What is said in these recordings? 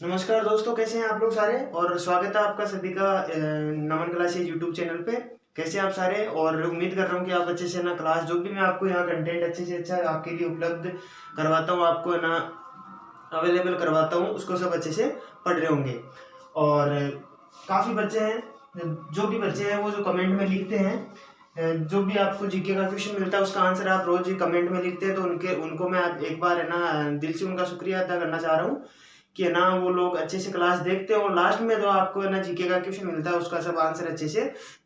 नमस्कार दोस्तों, कैसे हैं आप लोग सारे। और स्वागत है आपका सभी का नमन क्लासेज यूट्यूब चैनल पे। कैसे हैं आप सारे। और उम्मीद कर रहा हूँ कि आप अच्छे से ना क्लास जो भी मैं आपको यहाँ कंटेंट अच्छे से अच्छा आपके लिए उपलब्ध करवाता हूँ, आपको ना अवेलेबल करवाता हूँ, उसको सब अच्छे से पढ़ रहे होंगे। और काफ़ी बच्चे हैं, जो भी बच्चे हैं वो जो कमेंट में लिखते हैं, जो भी आपको जीके का क्वेश्चन मिलता है उसका आंसर आप रोज कमेंट में लिखते हैं, तो उनको मैं एक बार है ना दिल से उनका शुक्रिया अदा करना चाह रहा हूँ कि है ना वो लोग अच्छे से क्लास देखते हैं और लास्ट में जो आपको है ना जीके का क्वेश्चन मिलता है उसका सब आंसर अच्छे से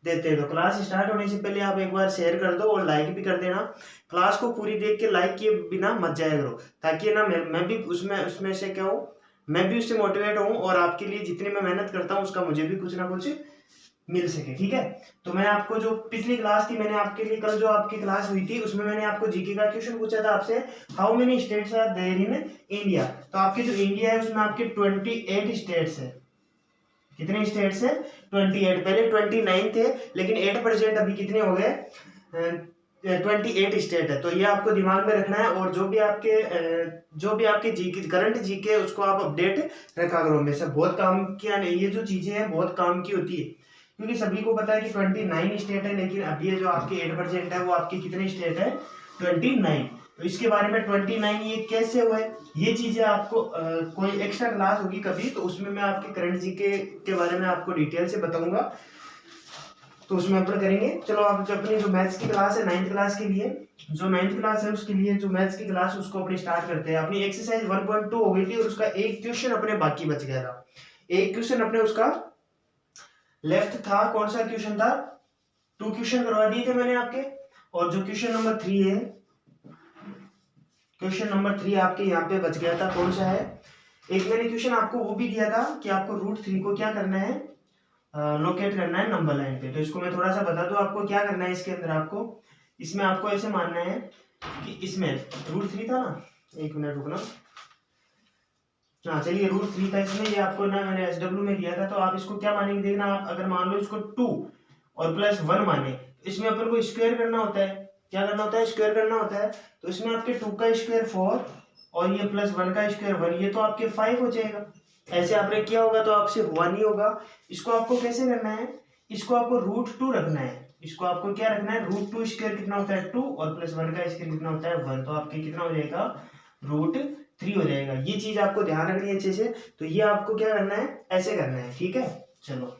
देते हैं। तो क्लास स्टार्ट होने से पहले आप एक बार शेयर कर दो और लाइक भी कर देना। क्लास को पूरी देख के लाइक किए बिना मत जाया करो, ताकि ना मैं भी उसमें उसमें से क्या हूँ, मैं भी उससे मोटिवेट हूँ और आपके लिए जितनी मैं मेहनत करता हूँ उसका मुझे भी कुछ ना कुछ मिल सके। ठीक है। तो मैं आपको जो पिछली क्लास थी, मैंने आपके लिए कल जो आपकी क्लास हुई थी उसमें मैंने आपको जीके का क्वेश्चन पूछा था आपसे, how many states are there in India. तो आपकी जो इंडिया है उसमें आपके 28 स्टेट्स है। कितने स्टेट्स है? 28। पहले 29 थे, लेकिन 8% अभी कितने हो गए? 28 स्टेट है। तो ये आपको दिमाग में रखना है। और जो भी आपके जीके करंट जीके उसको आप अपडेट रखा करो। हमेशा बहुत काम किया नहीं, ये जो चीजें हैं बहुत काम की होती है, क्योंकि सभी को पता है कि 29 स्टेट है, लेकिन अब ये जो आपके 8% है वो आपके कितने स्टेट है? 29। तो इसके बारे में 29 ये कैसे हुए, ये चीजें आपको कोई एक्स्ट्रा क्लास होगी कभी, तो उसमें मैं आपके करंट जीके के बारे में आपको डिटेल से बताऊंगा, तो उसमें अपन करेंगे। चलो आप जो अपनी जो मैथ्स की क्लास है 9th क्लास के लिए, जो 9th क्लास है उसके लिए जो मैथ्स की क्लास है उसको अपनी स्टार्ट करते हैं। अपनी एक्सरसाइज 1.2 हो गई थी और उसका एक क्वेश्चन अपने बाकी बच गया था। एक क्वेश्चन अपने उसका लेफ्ट था। कौन सा क्वेश्चन था? 2 क्वेश्चन करवा दिए थे मैंने आपके। और जो क्वेश्चन नंबर 3 है, क्वेश्चन नंबर 3 आपके यहाँ पे बच गया था। कौन सा है? एक मैंने क्वेश्चन आपको वो भी दिया था कि आपको √3 को क्या करना है, लोकेट करना है नंबर लाइन पे। तो इसको मैं थोड़ा सा बता दूं आपको क्या करना है इसके अंदर। आपको इसमें आपको ऐसे मानना है कि इसमें √3 था ना, एक मिनट रुकना। हाँ चलिए, √3 था इसमें, ये आपको ना मैंने SW में दिया था। तो आप इसको क्या मानेंगे देखना, आप अगर मान लो इसको 2 और +1 माने, इसमें अपन को स्क्वायर करना होता है। क्या करना होता है? स्क्वायर करना होता है। तो इसमें आपके 2 का स्क्वायर 4 और ये +1 का स्क्वायर 1, ये तो आपके 5 हो जाएगा। ऐसे आपने किया होगा तो आपसे हुआ नहीं होगा। इसको आपको कैसे करना है? इसको आपको √2 रखना है। इसको आपको क्या रखना है? √2 स्क्वायर कितना होता है? 2 और +1 का स्क्वायर कितना होता है? 1। तो आपके कितना हो जाएगा? √3 हो जाएगा। ये चीज आपको ध्यान रखनी है अच्छे से। तो ये आपको क्या करना है? ऐसे करना है। ठीक है। चलो,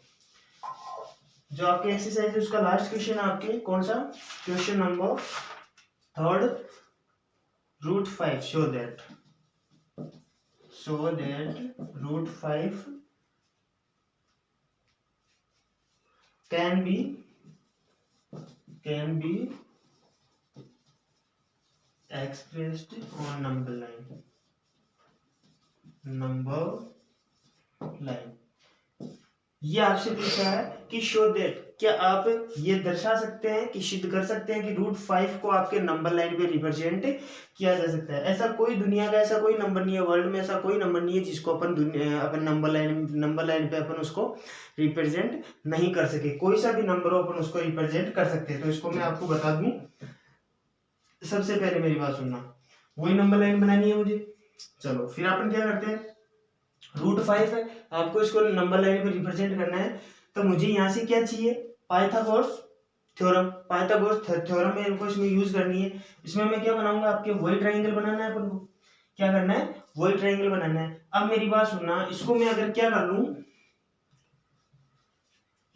जो आपके एक्सरसाइज है उसका लास्ट क्वेश्चन है आपके कौन सा? Question number 3, √5 show that √5 can be expressed on number line। ये आपसे पूछा है कि शो दैट, क्या आप ये दर्शा सकते हैं कि सिद्ध कर सकते हैं कि √5 को आपके नंबर लाइन पे रिप्रेजेंट किया जा सकता है। ऐसा कोई दुनिया का ऐसा कोई नंबर नहीं है, वर्ल्ड में ऐसा कोई नंबर नहीं है जिसको अपन नंबर लाइन पे अपन उसको रिप्रेजेंट नहीं कर सके। कोई सा भी नंबर हो अपन उसको रिप्रेजेंट कर सकते हैं। तो इसको मैं आपको बता दूं, सबसे पहले मेरी बात सुनना, वही नंबर लाइन बनानी है मुझे। चलो फिर अपन क्या करते हैं, √5 है, आपको इसको नंबर लाइन पे रिप्रेजेंट करना है। तो मुझे यहाँ से क्या चाहिए? Pythagoras theorem. पाइथागोरस थ्योरम मेरे को इसमें यूज करनी है। इसमें मैं क्या बनाऊंगा? आपके वही ट्राइंगल बनाना है अपन को। क्या करना है? वही ट्राइंगल बनाना है। अब मेरी बात सुनना, इसको मैं अगर क्या कर लूं,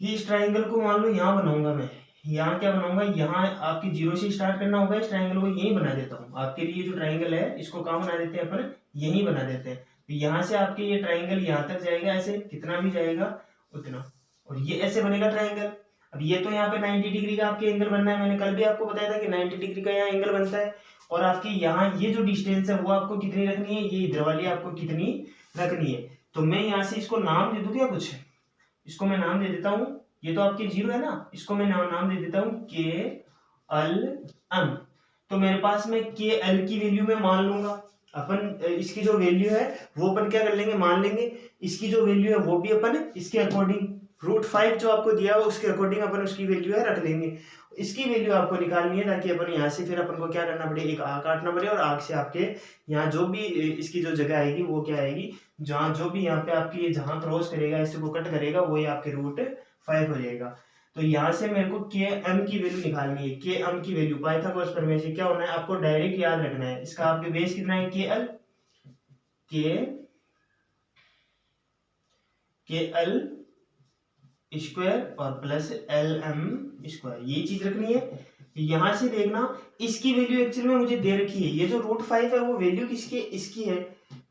ये इस ट्राइंगल को मान लो यहाँ बनाऊंगा मैं। यहाँ क्या बनाऊंगा? यहाँ आपकी 0 से स्टार्ट करना होगा। इस ट्राइंगल को यहीं बना देता हूँ आपके लिए। जो ट्राइंगल है इसको कहाँ बना देते हैं अपन? यहीं बना देते हैं। तो यहाँ से आपके ये ट्राइंगल यहाँ तक जाएगा, ऐसे कितना भी जाएगा उतना, और ये ऐसे बनेगा ट्राइंगल। अब ये तो यहाँ पे 90 डिग्री का आपके एंगल बनना है। मैंने कल भी आपको बताया था कि 90 डिग्री का यहाँ एंगल बनता है। और आपके यहाँ ये जो डिस्टेंस है वो आपको कितनी रखनी है? ये इधर वाली आपको कितनी रखनी है? तो मैं यहाँ से इसको नाम दे दूं क्या कुछ? इसको मैं नाम दे देता हूँ, ये तो आपके 0 है ना, इसको मैं नाम दे देता हूँ KLM। तो मेरे पास में KL की वैल्यू में मान लूंगा। अपन इसकी जो वैल्यू है वो अपन क्या कर लेंगे? मान लेंगे। इसकी जो वैल्यू है वो भी अपन इसके अकॉर्डिंग √5 जो आपको दिया हुआ उसके अकॉर्डिंग अपन उसकी वैल्यू है रख लेंगे। इसकी वैल्यू आपको निकालनी है ताकि अपन यहाँ से फिर अपन को क्या करना पड़े, एक आग काटना पड़े और आग से आपके यहाँ जो भी इसकी जो जगह आएगी वो क्या आएगी, जहाँ जो भी यहाँ पे आपकी जहाँ क्रॉस करेगा इसे को कट करेगा वही आपके √5 हो जाएगा। तो यहाँ से मेरे को के एम की वैल्यू निकालनी है। के एम की वैल्यू पाइथागोरस प्रमेय से क्या होना है, आपको डायरेक्ट याद रखना है। इसका आपके बेस कितना है, के एल स्क्वायर और प्लस एल एम स्क्वायर, ये चीज रखनी है। यहां से देखना इसकी वैल्यू एक्चुअल में मुझे दे रखी है, ये जो √5 है वो वैल्यू किसकी, इसकी है।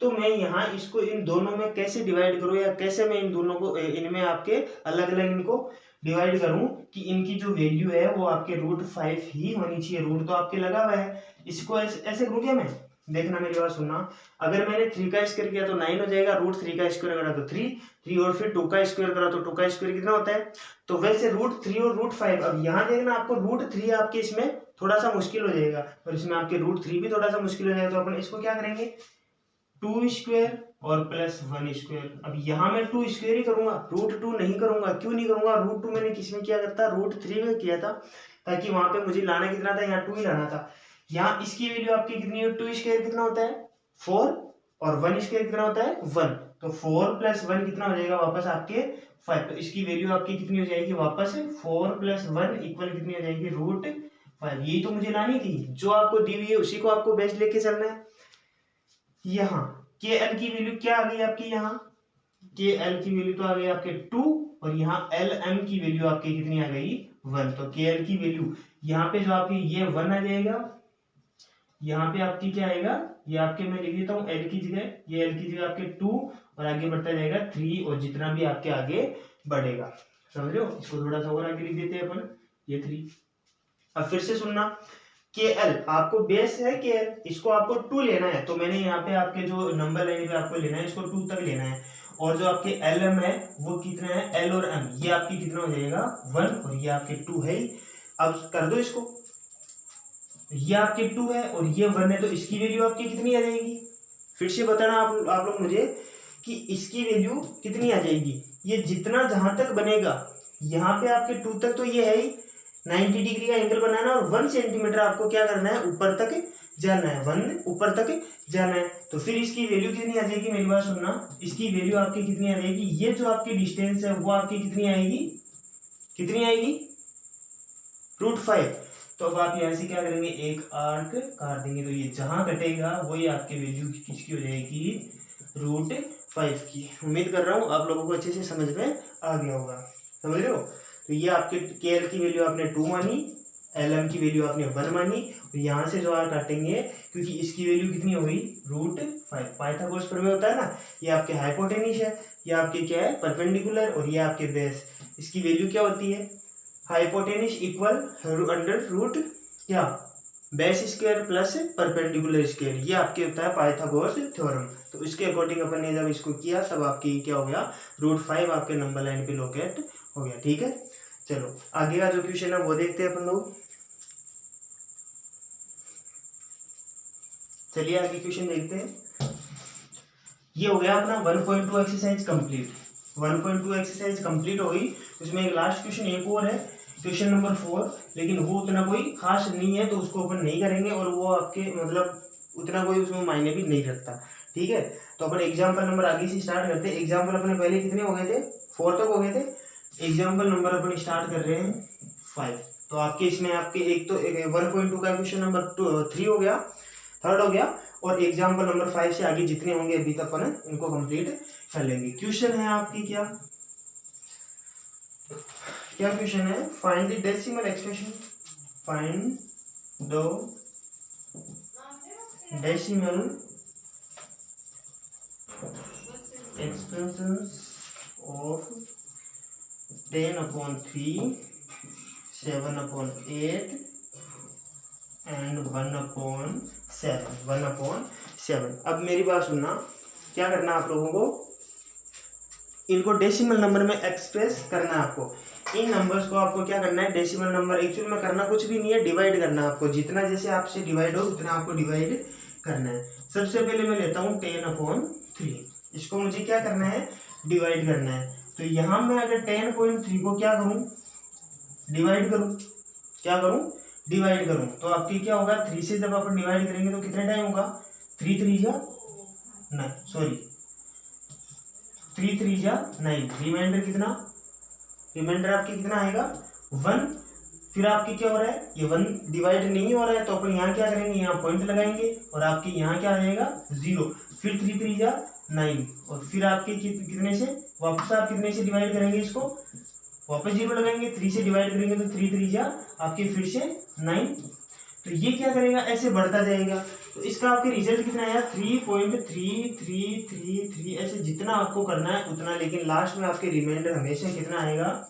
तो मैं यहाँ इसको इन दोनों में कैसे डिवाइड करूँ या कैसे मैं इन दोनों को इनमें आपके अलग अलग इनको डिवाइड करूं कि इनकी जो वैल्यू है वो आपके √5 ही होनी चाहिए। रूट तो आपके लगा हुआ है, इसको ऐसे करूं क्या मैं, देखना मेरी बात सुनना। अगर मैंने 3 का स्क्वायर किया तो 9 हो जाएगा, √3 का स्क्वायर करा तो 3 और फिर 2 का स्क्वायर करा तो 2 का स्क्वायर कितना होता है। तो वैसे √3 और √5, अब यहाँ देखना आपको √3 आपके इसमें थोड़ा सा मुश्किल हो जाएगा और इसमें आपके √3 भी थोड़ा सा मुश्किल हो जाएगा। तो अपन इसको क्या करेंगे, 2 स्क्वायर और प्लस 1 स्क्वायर। अब यहाँ मैं 2 स्क्वायर ही करूंगा, √2 नहीं करूंगा। क्यों नहीं करूंगा, √2 मैंने किस में किया करता, √3 में किया था, ताकि वहां पे मुझे लाना कितना था, यहाँ 2 ही लाना था। यहाँ इसकी वैल्यू आपकी कितनी है, 2 स्क्वायर कितना होता है 4 और 1 स्क्वायर कितना होता है 1। तो 4 + 1 कितना हो जाएगा वापस आपके 5। तो इसकी वैल्यू आपकी कितनी हो जाएगी वापस 4 + 1 इक्वल कितनी हो जाएगी √5। यही तो मुझे लानी थी, जो आपको दी हुई है उसी को आपको बेस लेके चलना है। यहाँ के एल की वैल्यू क्या आ गई आपकी, यहाँ के एल की वैल्यू तो आ गई आपके 2 और यहाँ एल एम की वैल्यू आपकी कितनी आ गई 1। तो के एल की वैल्यू यहाँ पे जो आपकी ये 1 आ जाएगा, यहाँ पे आपकी क्या आएगा, ये आपके मैं लिख देता हूँ एल की जगह, ये एल की जगह आपके 2 और आगे बढ़ता जाएगा 3 और जितना भी आपके आगे बढ़ेगा, समझ लो। इसको थोड़ा सा और आगे लिख देते हैं अपन, ये 3। अब फिर से सुनना, के एल आपको बेस है के एल, इसको आपको 2 लेना है। तो मैंने यहाँ पे आपके जो नंबर लाइन पे आपको लेना है इसको 2 तक लेना है। और जो आपके एल एम है वो कितना है, एल और एम ये आपकी कितना हो जाएगा 1 और ये आपके 2 है। अब कर दो इसको, ये आपके 2 है और ये 1 है, तो इसकी वैल्यू आपकी कितनी आ जाएगी, फिर से बताना आप लोग मुझे कि इसकी वैल्यू कितनी आ जाएगी। ये जितना जहां तक बनेगा, यहाँ पे आपके 2 तक तो ये है ही 90 डिग्री का एंगल बनाना और 1 सेंटीमीटर आपको क्या करना है, ऊपर तक जाना है, 1 ऊपर तक जाना है। तो फिर इसकी वैल्यू कितनी आ जाएगी, मेरी बात सुनना, इसकी वैल्यू आपकी कितनी आ जाएगी, ये जो आपकी डिस्टेंस है वो आपकी कितनी आएगी, √5। तो अब आप यहाँ से क्या करेंगे, एक आर्क काट देंगे, तो ये जहां कटेगा वही आपकी वैल्यू किसकी हो जाएगी, √5 की। उम्मीद कर रहा हूँ आप लोगों को अच्छे से समझ में आ गया होगा, समझ रहे हो। तो ये आपके के एल की वैल्यू आपने 2 मानी, एल एम की वैल्यू आपने 1 मानी, और यहाँ से जो आर काटेंगे क्योंकि इसकी वैल्यू कितनी हो गई √5। पाइथागोरस प्रमेय होता है ना, ये आपके हाइपोटेन्यूज है, ये आपके क्या है परपेंडिकुलर, और ये आपके बेस। इसकी वैल्यू क्या होती है, हाइपोटेन्यूज इक्वल √, क्या base square plus perpendicular square, ये आपके होता है पाइथागोरस थ्योरम। तो इसके अकॉर्डिंग अपन ने जब इसको किया तब आपकी क्या हो गया, √5 आपके नंबर लाइन पे लोकेट हो गया, ठीक है। चलो आगे का जो क्वेश्चन है वो देखते हैं अपन लोग। चलिए आगे क्वेश्चन देखते हैं। ये हो गया अपना 1.2 एक्सरसाइज कंप्लीट। 1.2 एक्सरसाइज कंप्लीट हो गई। उसमें एक लास्ट क्वेश्चन एक और है, क्वेश्चन नंबर 4, लेकिन वो उतना कोई खास नहीं है तो उसको अपन नहीं करेंगे और वो आपके मतलब उतना कोई उसमें मायने भी नहीं रखता, ठीक है। तो अपन एग्जाम्पल नंबर आगे से स्टार्ट करते हैं। एग्जाम्पल अपने पहले कितने हो गए थे, 4 तक हो गए थे। एग्जाम्पल नंबर अपन स्टार्ट कर रहे हैं 5। तो आपके इसमें आपके एक तो 1.2 का क्वेश्चन नंबर 3 हो गया, 3rd हो गया, और एग्जाम्पल नंबर 5 से आगे जितने होंगे अभी तक अपन इनको कंप्लीट कर लेंगे। क्वेश्चन है आपकी क्या क्वेश्चन है, find the decimal expression, find the decimal expressions of 10/3, 7/8 and 1/7। अब मेरी बात सुनना, क्या करना आप लोगों को, इनको डेसिमल नंबर में एक्सप्रेस करना है आपको। इन नंबर्स को आपको क्या करना है, डेसिमल नंबर एक्चुअल में करना कुछ भी नहीं है, डिवाइड करना है आपको। जितना जैसे आपसे डिवाइड हो उतना आपको डिवाइड करना है। सबसे पहले मैं लेता हूँ 10/3, इसको मुझे क्या करना है, डिवाइड करना है। तो यहाँ मैं अगर 10.3 को क्या करूं, डिवाइड करूं, क्या करूं, डिवाइड करूं, तो आपकी क्या होगा, 3 से जब अपन डिवाइड करेंगे तो कितना टाइम होगा, 3 3 जा 9, सॉरी 3 3 जा 9, रिमाइंडर कितना, रिमाइंडर आपकी कितना आएगा 1। फिर आपकी क्या हो रहा है, ये 1 डिवाइड नहीं हो रहा है, तो अपन यहाँ क्या करेंगे, यहाँ पॉइंट लगाएंगे और आपके यहाँ क्या आ जाएगा 0। फिर 3 3 जा 9 और फिर आपके कितने से वापस आप कितने से डिवाइड करेंगे, इसको वापस 0 लगाएंगे, 3 से डिवाइड करेंगे तो 3 3 जा आपके फिर से 9। तो ये क्या करेगा, ऐसे बढ़ता जाएगा। तो इसका आपके रिजल्ट कितना आया 3.3333, ऐसे जितना आपको करना है उतना, लेकिन लास्ट में आपके रिमाइंडर हमेशा कितना आएगा,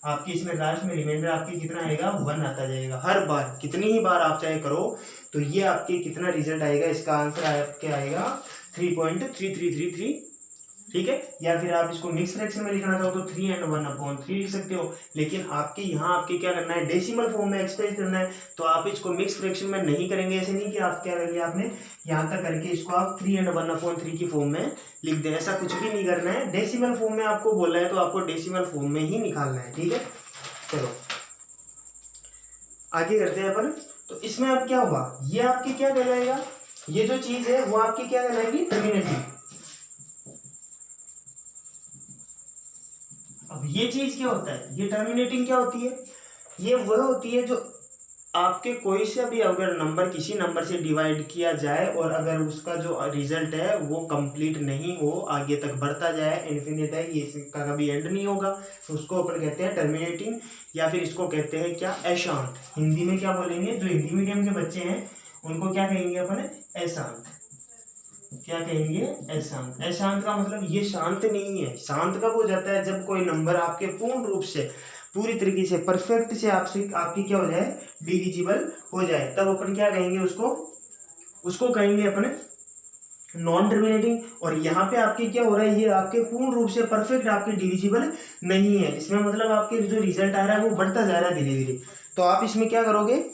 आपकी इसमें लास्ट में रिमाइंडर आपकी कितना आएगा 1 आता जाएगा। हर बार कितनी ही बार आप चाहे करो तो ये आपके कितना रिजल्ट आएगा, इसका आंसर आपके आएगा 3.3333, ठीक है। या फिर आप इसको मिक्स फ्रैक्शन में लिखना चाहो तो 3 and 1/3 लिख सकते हो, लेकिन आपके यहाँ आपके क्या करना है, डेसिमल फॉर्म में एक्सप्रेस करना है, तो आप इसको मिक्स फ्रैक्शन में नहीं करेंगे। ऐसे नहीं कि आप क्या करेंगे, आपने यहाँ तक करके इसको आप 3 and 1/3 की फॉर्म में लिख दें, ऐसा कुछ भी नहीं करना है। डेसिमल फॉर्म में आपको बोला है तो आपको डेसिमल फॉर्म में ही निकालना है, ठीक है। चलो आगे करते हैं अपन। तो इसमें अब क्या हुआ, ये आपकी क्या कहलाएगा, ये जो चीज है वो आपकी क्या कहलाएगी, टर्मिनेटिंग। अब ये चीज क्या होता है, ये टर्मिनेटिंग क्या होती है, ये वह होती है जो आपके कोई से भी अगर नंबर किसी नंबर से डिवाइड किया जाए और अगर उसका जो रिजल्ट है वो कंप्लीट नहीं हो, आगे तक बढ़ता जाए, इन्फिनिट है, ये इसका कभी एंड नहीं होगा, तो उसको अपन कहते हैं टर्मिनेटिंग, या फिर इसको कहते हैं क्या, अशांत। हिंदी में क्या बोलेंगे, जो हिंदी मीडियम के बच्चे हैं उनको क्या कहेंगे अपन, अशांत। क्या कहेंगे, अशांत। अशांत का मतलब ये शांत नहीं है। शांत कब हो जाता है, जब कोई नंबर आपके पूर्ण रूप से पूरी तरीके से परफेक्ट से आपकी क्या हो जाए, डिविजिबल हो जाए, तब अपन क्या कहेंगे उसको कहेंगे अपन नॉन टर्मिनेटिंग। और यहाँ पे आपके क्या हो रहा है, ये आपके पूर्ण रूप से परफेक्ट आपके डिविजिबल नहीं है, इसमें मतलब आपके जो रिजल्ट आ रहा है वो बढ़ता जा रहा है धीरे धीरे। तो आप इसमें क्या करोगे,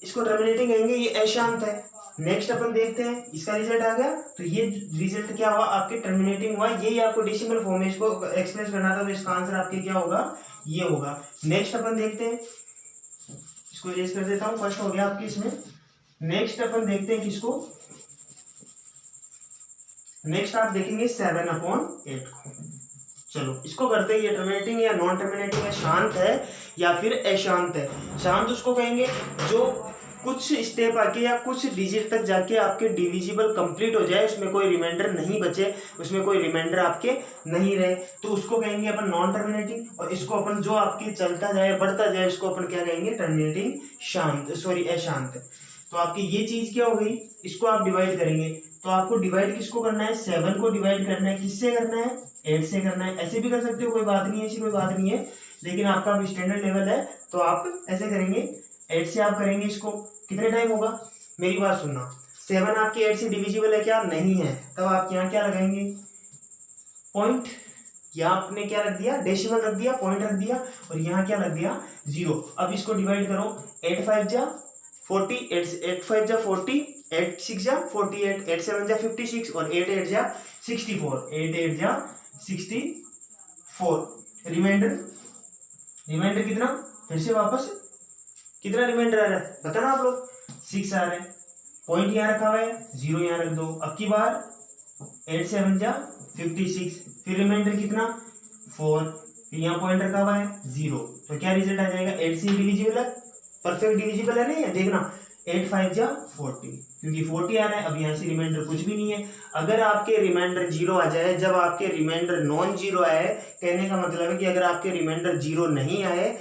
इसको टर्मिनेटिंग कहेंगे, ये अशांत है। नेक्स्ट अपन देखते हैं, इसका रिजल्ट आ गया, तो ये रिजल्ट क्या हुआ, आपके टर्मिनेटिंग हुआ। यही आपको डेसिमल फॉर्म में इसको एक्सप्रेस करना था, तो इसका आंसर आपके क्या होगा, ये होगा। नेक्स्ट अपन देखते हैं, इसको इरेज कर देता हूं, फर्स्ट हो गया आपकी इसमें। नेक्स्ट अपन देखते हैं किसको, नेक्स्ट आप देखेंगे 7/8 को। चलो इसको करते हैं, ये टर्मिनेटिंग या नॉन टर्मिनेटिंग है, शांत है या फिर अशांत है। शांत उसको कहेंगे जो कुछ स्टेप आके या कुछ डिजिट तक जाके आपके डिविजिबल कंप्लीट हो जाए, उसमें कोई रिमाइंडर नहीं बचे, उसमें कोई रिमाइंडर आपके नहीं रहे, तो उसको कहेंगे अपन नॉन टर्मिनेटिंग। और इसको अपन जो आपके चलता जाए बढ़ता जाए, इसको अपन क्या कहेंगे, टर्मिनेटिंग, शांत, सॉरी अशांत। तो आपकी ये चीज क्या हो गई, इसको आप डिवाइड करेंगे, तो आपको डिवाइड किसको करना है, 7 को डिवाइड करना है, किससे करना है, 8 से करना है। ऐसे भी कर सकते हो, कोई बात नहीं है, ऐसी कोई बात नहीं है, लेकिन आपका अब स्टैंडर्ड लेवल है तो आप ऐसे करेंगे, 8 से आप करेंगे इसको, कितने टाइम होगा, मेरी बात सुनना, 7 आपके 8 से डिविजिबल है क्या, नहीं है, तब आप यहाँ क्या लगाएंगे, पॉइंट। यहाँ आपने क्या रख दिया, डेसिमल रख दिया, पॉइंट रख दिया, और यहाँ क्या रख दिया, 0। अब इसको डिवाइड करो, 8 5 जा 40, 8 5 जा 40, 8 6 जा 48, 8 7 जा 56 और 8 8 जा 64, 8 8 जा 64। रिमाइंडर कितना, फिर से वापस कितना रिमाइंडर आ रहा है बताना आप लोग, 6 आ रहा है। पॉइंट यहाँ रखा हुआ है, 0 यहाँ रख दो। अब की बार 8 7 जा 56, फिर रिमाइंडर कितना 4, फिर यहाँ पॉइंट रखा हुआ है 0, तो क्या रिजल्ट आ जाएगा, 8 से डिविजिबल है, परफेक्ट डिविजिबल है, नहीं है, देखना 8 5 जा 40, क्योंकि 40 आ रहा है। अब यहाँ से रिमाइंडर कुछ भी नहीं है। अगर आपके रिमाइंडर 0 आ जाए, जब आपके रिमाइंडर नॉन 0 आए, कहने का मतलब है कि अगर आपके रिमाइंडर 0 नहीं आए,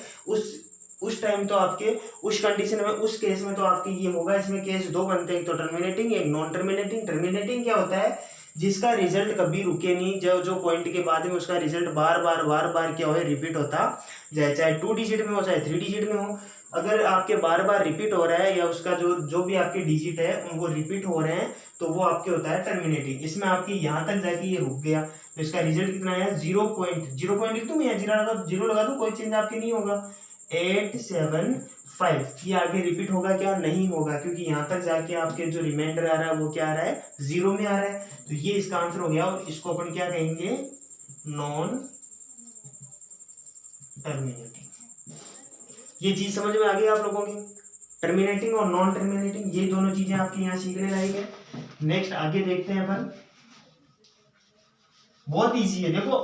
उस टाइम तो आपके उस कंडीशन में, उस केस में तो आपके ये होगा। इसमें केस 2 बनते हैं, एक तो टर्मिनेटिंग, एक नॉन टर्मिनेटिंग। टर्मिनेटिंग क्या होता है, जिसका रिजल्ट कभी रुके नहीं, जो पॉइंट के बाद में उसका रिजल्ट बार बार क्या हो, रिपीट होता जाए, चाहे 2 डिजिट में हो चाहे 3 डिजिट में हो। अगर आपके बार बार रिपीट हो रहा है या उसका जो भी आपके डिजिट है उनको रिपीट हो रहे हैं, तो वो आपके होता है टर्मिनेटिंग। इसमें आपकी यहाँ तक जाके ये रुक गया, तो इसका रिजल्ट कितना है, 0 पॉइंट लिख दूं या 0 लगा दूं, कोई चेंज आपके नहीं होगा। 8 7 5 ये आगे रिपीट होगा क्या, नहीं होगा, क्योंकि यहाँ तक जाके आपके जो रिमाइंडर आ रहा है वो क्या आ रहा है, 0 में आ रहा है। तो ये इसका आंसर हो गया, और इसको अपन क्या कहेंगे, नॉन टर्मिनेटिंग। ये चीज समझ में आ गई आप लोगों की, टर्मिनेटिंग और नॉन टर्मिनेटिंग, ये दोनों चीजें आपकी यहाँ सीखने लायक है। नेक्स्ट आगे देखते हैं अपन, बहुत इजी है। देखो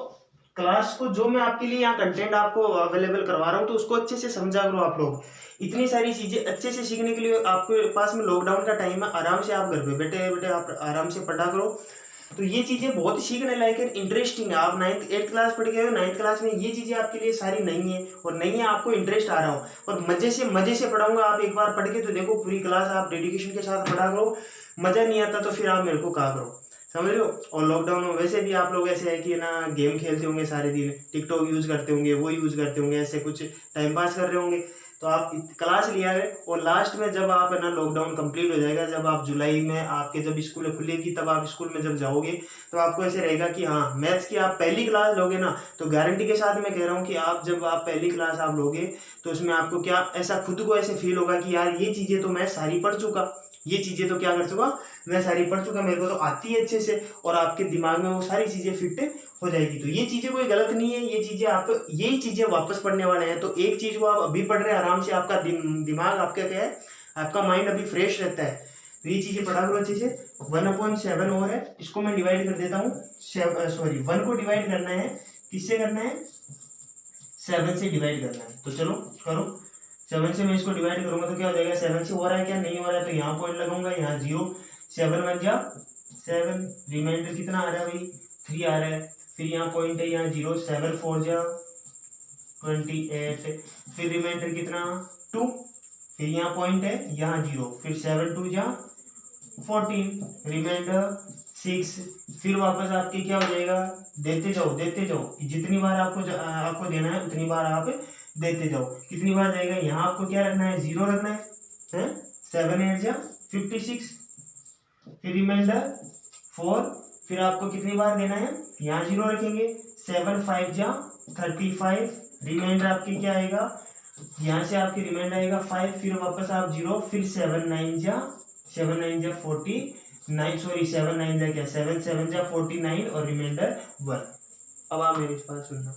क्लास को जो मैं आपके लिए यहाँ कंटेंट आपको अवेलेबल करवा रहा हूँ तो उसको अच्छे से समझा करो आप लोग। इतनी सारी चीजें अच्छे से सीखने के लिए आपके पास में लॉकडाउन का टाइम है, आराम से आप घर पे बैठे बैठे आप आराम से पढ़ा करो। तो ये चीजें बहुत ही सीखने लायक है, इंटरेस्टिंग है। आप 9th 8th क्लास पढ़ गए हो, 9th क्लास में ये चीजें आपके लिए सारी नहीं है और नहीं है, आपको इंटरेस्ट आ रहा हो और मजे से पढ़ाऊंगा। आप एक बार पढ़ के तो देखो पूरी क्लास आप डेडिकेशन के साथ पढ़ा करो। मजा नहीं आता तो फिर आप मेरे को कहा करो, समझ रहे हो। और लॉकडाउन में वैसे भी आप लोग ऐसे है कि ना गेम खेलते होंगे सारे दिन, टिकटॉक यूज करते होंगे, वो यूज करते होंगे, ऐसे कुछ टाइम पास कर रहे होंगे। तो आप क्लास लिया है और लास्ट में जब आप है ना लॉकडाउन कंप्लीट हो जाएगा, जब आप जुलाई में आपके जब स्कूल खुलेगी तब आप स्कूल में जब जाओगे तो आपको ऐसे रहेगा कि हाँ मैथ्स की आप पहली क्लास लोगे ना, तो गारंटी के साथ मैं कह रहा हूँ कि आप जब आप पहली क्लास आप लोगे तो उसमें आपको क्या ऐसा खुद को ऐसे फील होगा कि यार ये चीजें तो मैं सारी पढ़ चुका, ये चीजें तो क्या कर चुका, मैं सारी पढ़ चुका, मेरे को तो आती है अच्छे से, और आपके दिमाग में वो सारी चीजें फिट हो जाएगी। तो ये चीजें कोई गलत नहीं है, ये चीजें आप यही चीजें वापस पढ़ने वाले हैं। तो एक चीज को आप अभी पढ़ रहे हैं आराम से, आपका दिमाग आपका क्या है, आपका माइंड अभी फ्रेश रहता है। तो ये चीजें पढ़ा करो अच्छे से। 1/7 और है, इसको मैं डिवाइड कर देता हूँ। 1 को डिवाइड करना है, किससे करना है, 7 से डिवाइड करना है। तो चलो करो, 7 से मैं इसको डिवाइड करूंगा तो क्या हो जाएगा, 7 से हो रहा है क्या, नहीं हो रहा है, तो यहाँ पॉइंट लगाऊंगा, यहाँ 0, 7 बन जा 7, रिमाइंडर कितना आ रहा है भाई, 3 आ रहा है, फिर यहाँ पॉइंट है, यहाँ 0, 7 4 जा 28, फिर रिमाइंडर कितना 2, फिर यहाँ पॉइंट है, यहाँ 0, फिर 7 2 जा 14, रिमाइंडर 6, फिर वापस आपके क्या हो जाएगा, देते जाओ, जितनी बार आपको देना है उतनी बार आप देते जाओ। कितनी बार जाएगा, यहाँ आपको क्या रखना है, 0 रखना है, 7 8 जा 56, फिर रिमाइंडर 4, फिर आपको कितनी बार देना है, यहाँ 0 रखेंगे, 7 5 जा 35, रिमाइंडर आपकी क्या आएगा, यहाँ से आपकी रिमाइंडर आएगा 5, फिर वापस आप 0, फिर 7 9 जा 49, सॉरी 7 9 जा क्या 7 7 जा 49 और रिमाइंडर 1। अब आप मेरी बात सुनना,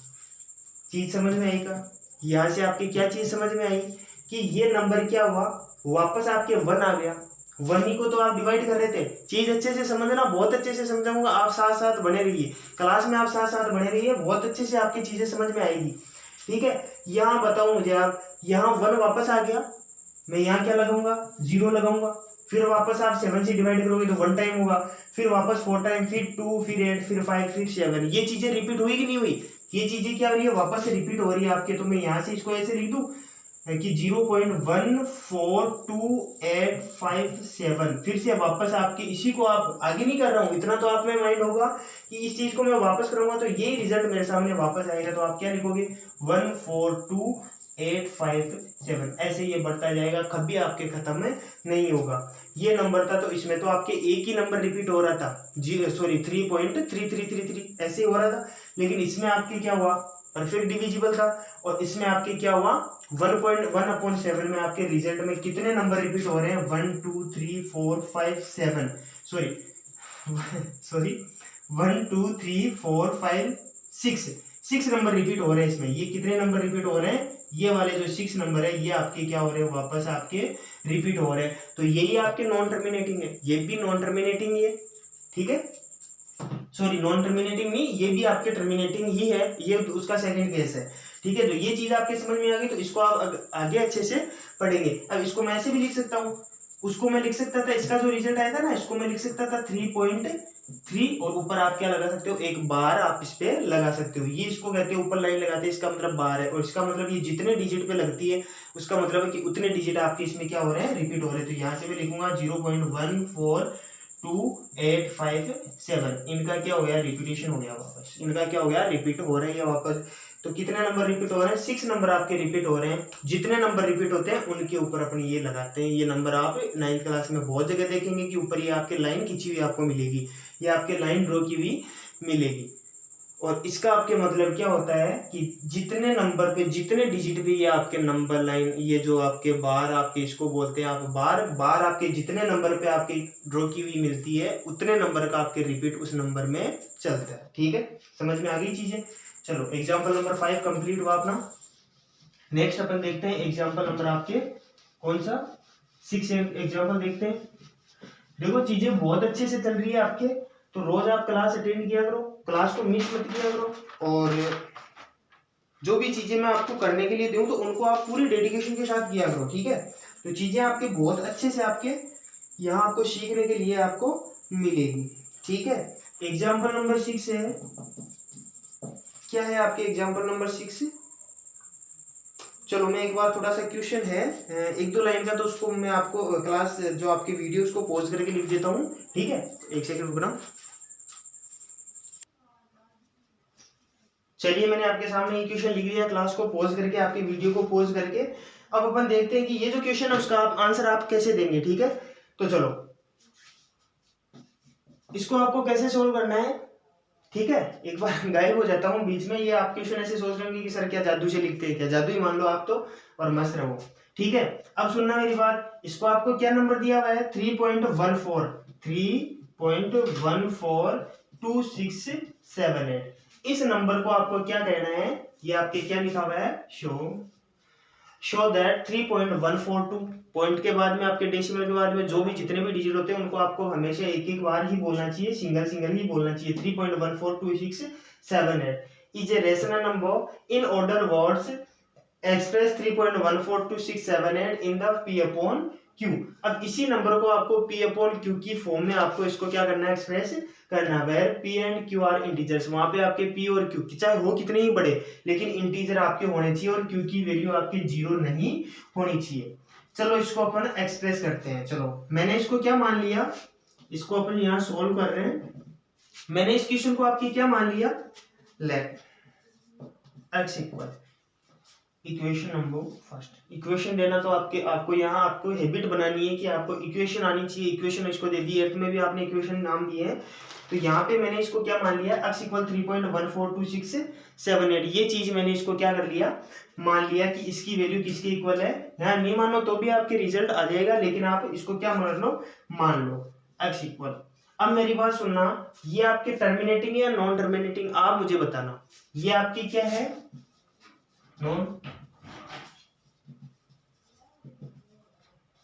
चीज समझ में आई का, यहाँ से आपकी क्या चीज समझ में आई कि ये नंबर क्या हुआ, वापस आपके 1 आ गया। 1 ही को तो आप डिवाइड कर रहे थे। चीज अच्छे से समझना, बहुत अच्छे से समझाऊंगा, आप साथ साथ बने रहिए क्लास में, आप साथ साथ बने रहिए, बहुत अच्छे से आपकी चीजें समझ में आएगी। ठीक है, यहाँ बताओ मुझे आप, यहाँ 1 वापस आ गया, मैं यहाँ क्या लगाऊंगा, 0 लगाऊंगा, फिर वापस आप 7 से डिवाइड करोगे तो 1 टाइम होगा, फिर वापस 4 टाइम, फिर 2, फिर 8, फिर 5, फिर 7। ये चीजें रिपीट हुई कि नहीं हुई, ये चीजें क्या हो रही है, वापस से रिपीट हो रही है आपके। तो मैं यहाँ से इसको ऐसे लिख दूं कि 0.14285 फिर से वापस आपके, इसी को आप आगे नहीं कर रहा हूँ, इतना तो आप में माइंड होगा कि इस चीज को मैं वापस करूंगा तो ये रिजल्ट मेरे सामने वापस आएगा। तो आप क्या लिखोगे, 14285 ऐसे ये बढ़ता जाएगा, कभी आपके खत्म नहीं होगा। ये नंबर था तो इसमें तो आपके एक ही नंबर रिपीट हो रहा था, 3.3333 ऐसे हो रहा था, लेकिन इसमें आपके क्या हुआ, परफेक्ट डिविजिबल था, और इसमें आपके क्या हुआ, 1.1/7 में आपके रिजल्ट में कितने नंबर रिपीट हो रहे हैं, 1 2 3 4 5 7 सॉरी 1 2 3 4 5 6 नंबर रिपीट हो रहे हैं इसमें। ये कितने नंबर रिपीट हो रहे हैं, ये वाले जो 6 नंबर है ये आपके क्या हो रहे हैं, वापस आपके रिपीट हो रहे हैं। तो यही आपके नॉन टर्मिनेटिंग है, ये भी नॉन टर्मिनेटिंग ही है, ठीक है, सॉरी नॉन टर्मिनेटिंग नहीं, ये भी आपके टर्मिनेटिंग ही है, ये उसका सेकंड केस है। ठीक है, तो ये चीज आपके समझ में आ गई, तो इसको आप आगे अच्छे से पढ़ेंगे। अब इसको मैं ऐसे भी लिख सकता हूँ, उसको मैं लिख सकता था, इसका जो रिजल्ट आया था ना, इसको मैं लिख सकता था 3.3 और ऊपर आप क्या लगा सकते हो, एक बार आप इस पे लगा सकते हो, ये इसको कहते हैं ऊपर लाइन लगाते हैं, इसका मतलब बार है, और इसका मतलब ये जितने डिजिट पे लगती है उसका मतलब है कि उतने डिजिट आपके इसमें क्या हो रहे हैं, रिपीट हो रहे हैं। तो यहाँ से मैं लिखूंगा 0.14285 इनका क्या हो गया, रिपीटेशन हो गया, वापस इनका क्या हो गया, रिपीट हो रहे हैं वापस। तो कितने नंबर रिपीट हो रहे हैं, 6 नंबर आपके रिपीट हो रहे हैं। जितने नंबर रिपीट होते हैं उनके ऊपर अपनी ये लगाते हैं, ये नंबर आप 9th क्लास में बहुत जगह देखेंगे कि ऊपर ये आपके लाइन खींची हुई आपको मिलेगी, ये आपके लाइन ड्रॉ की हुई मिलेगी। और इसका आपके मतलब क्या होता है कि जितने नंबर पे, जितने डिजिट पे ये आपके नंबर लाइन, ये जो आपके बार आपके इसको बोलते हैं आप बार आपके जितने नंबर पे आपकी ड्रॉ की हुई मिलती है उतने नंबर का आपके रिपीट उस नंबर में चलता है। ठीक है, समझ में आ गई चीजें। चलो एग्जाम्पल नंबर 5 कंप्लीट हुआ अपना। नेक्स्ट अपन देखते हैं एग्जाम्पल नंबर आपके कौन सा 6 एग्जाम्पल देखते हैं। देखो चीजें बहुत अच्छे से चल रही है आपके, तो रोज आप क्लास अटेंड किया करो, क्लास को मिस मत किया करो, और जो भी चीजें मैं आपको करने के लिए दूं तो उनको आप पूरी डेडिकेशन के साथ किया करो, ठीक है। तो चीजें आपके बहुत अच्छे से आपके यहाँ आपको सीखने के लिए आपको मिलेगी, ठीक है। एग्जाम्पल नंबर 6 है, क्या है आपके एग्जाम्पल नंबर 6। चलो मैं एक बार थोड़ा सा क्वेश्चन है 1-2 लाइन का, तो उसको मैं आपको क्लास जो आपकी वीडियो उसको पॉज करके लिख देता हूँ, ठीक है। एक सेकंड रुकना। चलिए मैंने आपके सामने ये क्वेश्चन लिख दिया, क्लास को पॉज करके, आपकी वीडियो को पॉज करके। अब अपन देखते हैं कि ये जो क्वेश्चन है उसका आप आंसर आप कैसे देंगे, ठीक है। तो चलो इसको आपको कैसे सोल्व करना है, ठीक है। एक बार गायब हो जाता हूँ बीच में, ये आप क्वेश्चन ऐसे सोच रहे होंगे कि सर क्या जादू से लिखते हैं क्या, जादू ही मान लो आप तो, और मस्त रहो, ठीक है। अब सुनना मेरी बात, इसको आपको क्या नंबर दिया हुआ है 3.14 इस नंबर को आपको क्या कहना है, ये आपके क्या लिखा हुआ है, शो दैट 3.142 पॉइंट के बाद में आपके डेसिमल के बाद में जो भी जितने भी डिजिट होते हैं उनको आपको हमेशा एक एक बार ही बोलना चाहिए, सिंगल ही बोलना चाहिए। 3.14267 is a rational number in order words express 3.14267 in the p upon q। अब इसी नंबर को आपको p अपॉन q की फॉर्म में आपको इसको क्या करना है, एक्सप्रेस करना है। Where p and q are integers, वहां पे आपके p और q चाहे हो कितने ही बड़े, लेकिन इंटीजर आपके होने चाहिए और q की वैल्यू आपकी 0 नहीं होनी चाहिए। चलो इसको अपन एक्सप्रेस करते हैं। चलो मैंने इसको क्या मान लिया, इसको अपन यहाँ सोल्व कर रहे हैं। मैंने इस क्वेश्चन को आपकी क्या मान लिया, let x equal equation number first. Equation देना तो आपको यहाँ आपको हैबिट बनानी है कि आपको इक्वेशन आनी चाहिए। इक्वेशन इसको दे दी, एर्थ में भी आपने इक्वेशन नाम दिए हैं, तो यहाँ पे मैंने इसको क्या मान लिया, x इक्वल 3.14267 ये चीज मैंने इसको क्या कर लिया, मान लिया कि इसकी वैल्यू किसके इक्वल है। यहाँ नहीं मानो तो भी आपके रिजल्ट आ जाएगा, लेकिन आप इसको क्या मान लो x इक्वल। अब मेरी बात सुनना, ये आपके टर्मिनेटिंग या नॉन टर्मिनेटिंग आप मुझे बताना। ये आपकी क्या है, नॉन,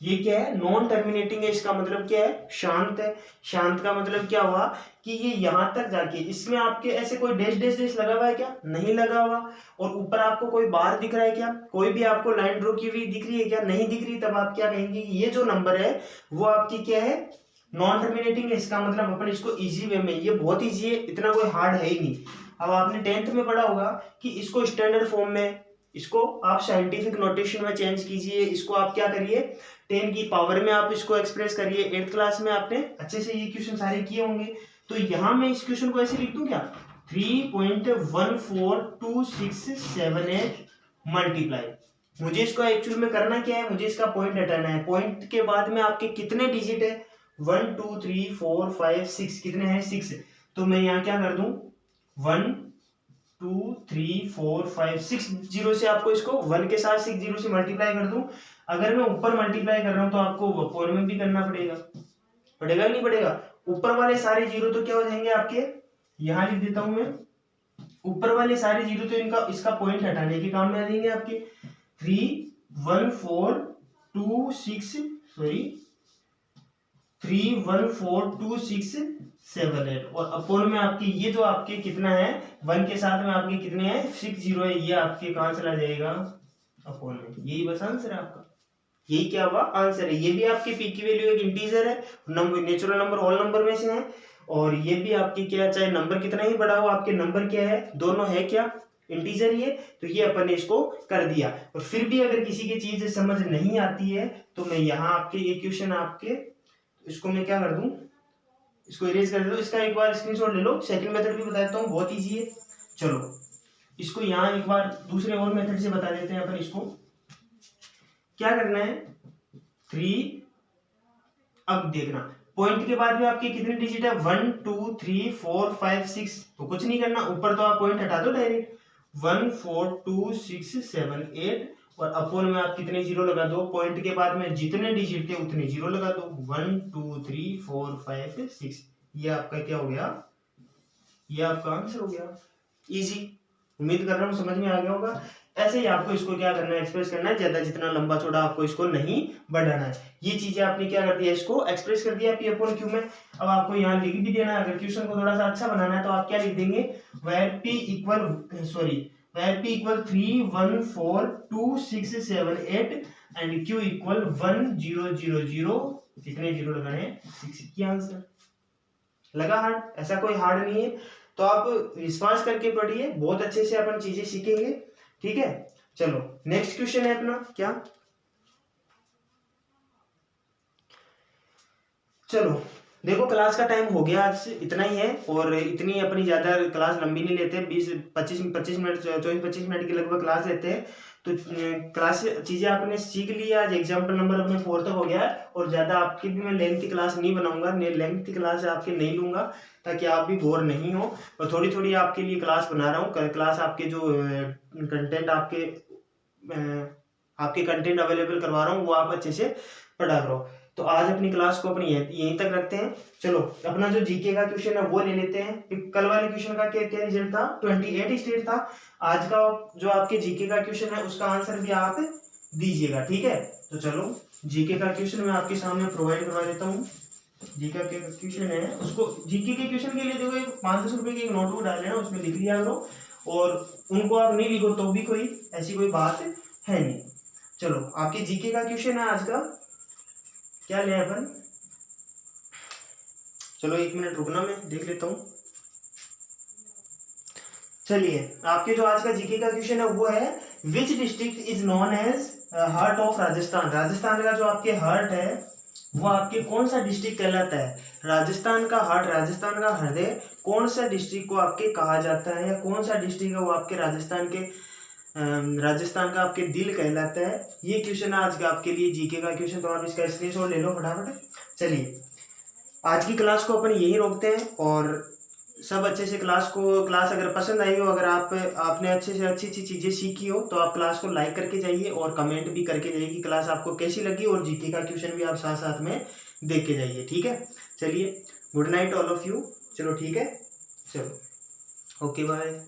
ये क्या है, नॉन टर्मिनेटिंग है। इसका मतलब क्या है, शांत है। शांत का मतलब क्या हुआ कि ये यहां तक जाके, इसमें आपके ऐसे कोई डैश डैश डैश लगा हुआ है क्या, नहीं लगा हुआ। और ऊपर आपको कोई बार दिख रहा है क्या, कोई भी आपको लाइन ड्रॉ की हुई दिख रही है क्या, नहीं दिख रही। तब आप क्या कहेंगे, ये जो नंबर है वो आपकी क्या है, नॉन टर्मिनेटिंग है। इसका मतलब अपन इसको इजी वे में, ये बहुत इजी है, इतना कोई हार्ड है ही नहीं। अब आपने 10th में पढ़ा होगा कि इसको स्टैंडर्ड फॉर्म में, इसको आप साइंटिफिक नोटेशन में चेंज कीजिए, इसको आप क्या करिए 10 की पावर में आप इसको एक्सप्रेस करिए। 8th क्लास में आपने अच्छे से ये क्वेश्चन सारे किए होंगे। तो यहां मैं इस क्वेश्चन को ऐसे लिख दूं क्या, 3.14267 मल्टीप्लाई, मुझे इसको एक्चुअल में करना क्या है, मुझे इसका पॉइंट हटाना है। पॉइंट के बाद में आपके कितने डिजिट है, 1 2 3 4 5 6, कितने हैं 6। तो मैं यहाँ क्या कर दूं, 1 2 3 4 5 6 जीरो से आपको इसको 1 के साथ 6 जीरो से मल्टीप्लाई कर दूं। अगर मैं ऊपर मल्टीप्लाई कर रहा हूं तो आपको अपोन में भी करना पड़ेगा, पड़ेगा नहीं पड़ेगा। ऊपर वाले सारे जीरो तो क्या हो जाएंगे आपके, यहां लिख देता हूं मैं, ऊपर वाले सारे जीरो तो इनका इसका पॉइंट हटाने के काम में आ जाएंगे आपके। 3.14267 और अपोन में आपके ये जो आपके कितना है, 1 के साथ में आपके कितने हैं 6 जीरो है, ये आपके कहां चला जाएगा, अपोन में। यही बस आंसर है आपका, यही क्या हुआ आंसर है। ये भी आपके पी की वैल्यू एक इंटीजर है, number natural number whole number में से है। और ये भी आपकी क्या, चाहे नंबर कितना ही बड़ा हो, आपके नंबर क्या है, दोनों है क्या, इंटीजर ये। तो ये अपन ने इसको कर दिया। और फिर भी अगर किसी की चीज समझ नहीं आती है तो मैं यहाँ आपके ये क्वेश्चन आपके, इसको मैं क्या कर दूं, इसको इरेज कर दो। इसका एक बार स्क्रीनशॉट ले लो, सेकंड मेथड भी बता देता हूँ, बहुत इजी है। चलो इसको यहाँ एक बार दूसरे और मेथड से बता देते हैं अपन। इसको क्या करना है, 3, अब देखना पॉइंट के बाद में आपके कितने डिजिट है, 1 2 3 4 5 6, तो कुछ नहीं करना, ऊपर तो आप पॉइंट हटा दो डायरेक्ट, 1 4 2 6 7 8 और अपोन में आप कितने जीरो लगा दो, पॉइंट के बाद में जितने डिजिट थे उतने जीरो लगा दो, 1 2 3 4 5 6। ये आपका क्या हो गया, ये आपका आंसर हो गया। इजी, उम्मीद कर रहा हूँ समझ में आ गया होगा ऐसे ही आपको इसको क्या करना है, एक्सप्रेस करना है, ज्यादा जितना लंबा चौड़ा आपको इसको नहीं बढ़ाना है। ये चीजें आपने क्या कर दिया, इसको एक्सप्रेस कर दिया पी अपॉन क्यू में। अब आपको यहाँ लिख भी देना है, अगर क्वेश्चन को थोड़ा सा अच्छा बनाना है तो आप क्या लिख देंगे, where p equal 3 1 4 2 6 7 8 and q equal 1 0 0 0, कितने जीरो लगाने हैं, 6 की आंसर। लगा हार्ड? ऐसा कोई हार्ड नहीं है, तो आप विश्वास करके पढ़िए, बहुत अच्छे से अपन चीजें सीखेंगे। ठीक है, चलो नेक्स्ट क्वेश्चन है अपना क्या, चलो देखो क्लास का टाइम हो गया, आज से इतना ही है, और इतनी अपनी ज्यादा क्लास लंबी नहीं लेते, 20-25 मिनट 24-25 मिनट की लगभग क्लास लेते हैं। तो क्लास चीजें आपने सीख ली, आज एग्जाम्पल नंबर अपने 4 तक हो गया है, और ज्यादा आपकी भी मैं लेंथी क्लास नहीं बनाऊंगा, लेंथी क्लास आपके नहीं लूंगा, ताकि आप भी बोर नहीं हो, और थोड़ी थोड़ी आपके लिए क्लास बना रहा हूँ। क्लास आपके जो कंटेंट आपके कंटेंट अवेलेबल करवा रहा हूँ, वो आप अच्छे से पढ़ा करो। तो आज अपनी क्लास को अपनी यहीं तक रखते हैं। चलो अपना जो जीके का क्वेश्चन है वो ले लेते हैं। कल वाले क्वेश्चन का क्या क्या रिजल्ट था, 28 स्टेट था। आज का जो आपके जीके का क्वेश्चन है उसका आंसर भी आप दीजिएगा, ठीक है। तो चलो जीके का क्वेश्चन मैं आपके सामने प्रोवाइड करवा देता हूँ। जीके का क्वेश्चन है, उसको जीके के क्वेश्चन के लिए देखो 500 रुपए की एक नोटबुक डाल लेना, उसमें लिख लिया करो, और उनको आप नहीं लिखो तो भी कोई ऐसी कोई बात है नहीं। चलो आपके जीके का क्वेश्चन है आज का, क्या ले अपन, चलो 1 मिनट रुकना, मैं देख लेता हूँ। चलिए आपके जो आज का जीके का क्वेश्चन है वो है, which district is known as heart of Rajasthan. Rajasthan का जो आपके हार्ट है वो आपके कौन सा डिस्ट्रिक्ट कहलाता है, राजस्थान का हार्ट, राजस्थान का हृदय कौन सा डिस्ट्रिक्ट को आपके कहा जाता है, या कौन सा डिस्ट्रिक्ट है वो आपके राजस्थान का आपके दिल कहलाता है। ये क्वेश्चन है आज का आपके लिए जीके का क्वेश्चन, तो आप इसका स्क्रीनशॉट ले लो फटाफट। चलिए आज की क्लास को अपन यही रोकते हैं, और सब अच्छे से क्लास अगर पसंद आई हो, अगर आपने अच्छे से अच्छी चीजें सीखी हो, तो आप क्लास को लाइक करके जाइए और कमेंट भी करके जाइए कि क्लास आपको कैसी लगी, और जीके का क्वेश्चन भी आप साथ साथ में देख के जाइए, ठीक है। चलिए good night all of you. चलो ठीक है, चलो ओके बाय।